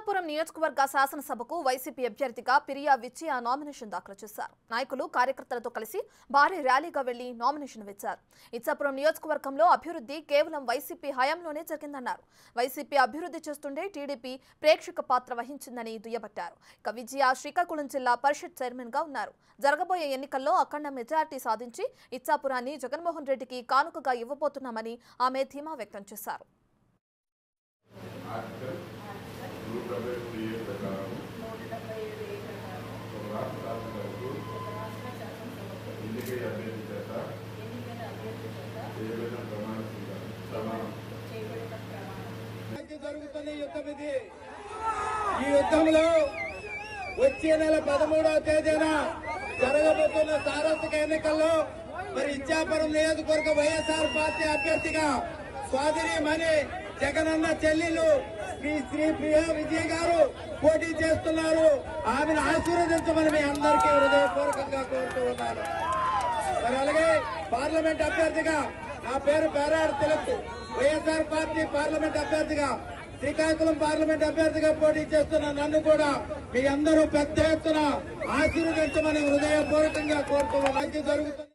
ఇచ్చాపురం నియోజకవర్గ శాసనసభకు వైసీపీ అభ్యర్థిగా పిరియా విజయ నామినేషన్ దాఖలు చేశారు. నాయకులు కార్యకర్తలతో కలిసి భారీ ర్యాలీగా వెళ్లి నామినేషన్ వేశారు. ఇచ్చాపురం నియోజకవర్గంలో అభివృద్ధి కేవలం వైసీపీ హయాంలోనే జరిగిందన్నారు. వైసీపీ అభివృద్ధి చేస్తుండే టీడీపీ ప్రేక్షక పాత్ర వహించిందని దుయ్యబట్టారు. ఇక విజయ శ్రీకాకుళం జిల్లా పరిషత్ చైర్మన్ గా ఉన్నారు. జరగబోయే ఎన్నికల్లో అఖండ మెజార్టీ సాధించి ఇచ్చాపురాన్ని జగన్మోహన్ రెడ్డికి కానుకగా ఇవ్వబోతున్నామని ఆమె ధీమా వ్యక్తం చేశారు. జరుగుతున్న యుద్ధం ఇది. ఈ యుద్ధంలో వచ్చే నెల 13వ తేదీన జరగబోతున్న సార్వత్రిక ఎన్నికల్లో మరి ఇచ్చాపురం నియోజకవర్గ వైఎస్ఆర్ పార్టీ అభ్యర్థిగా స్వాధీనమని జగనన్న చెల్లెలు శ్రీ ప్రియా విజయ్ గారు పోటీ చేస్తున్నారు. ఆమెను ఆశీర్వదించమని మీ అందరికీ హృదయపూర్వకంగా కోరుతూ ఉన్నారు. మరి అలాగే పార్లమెంట్ అభ్యర్థిగా నా పేరు పేరాడు తెలుగు వైఎస్ఆర్ పార్టీ పార్లమెంట్ అభ్యర్థిగా శ్రీకాకుళం పార్లమెంట్ అభ్యర్థిగా పోటీ చేస్తున్న నన్ను కూడా మీ అందరూ పెద్ద ఎత్తున ఆశీర్వదించమని హృదయపూర్వకంగా కోరుతూ జరుగుతుంది.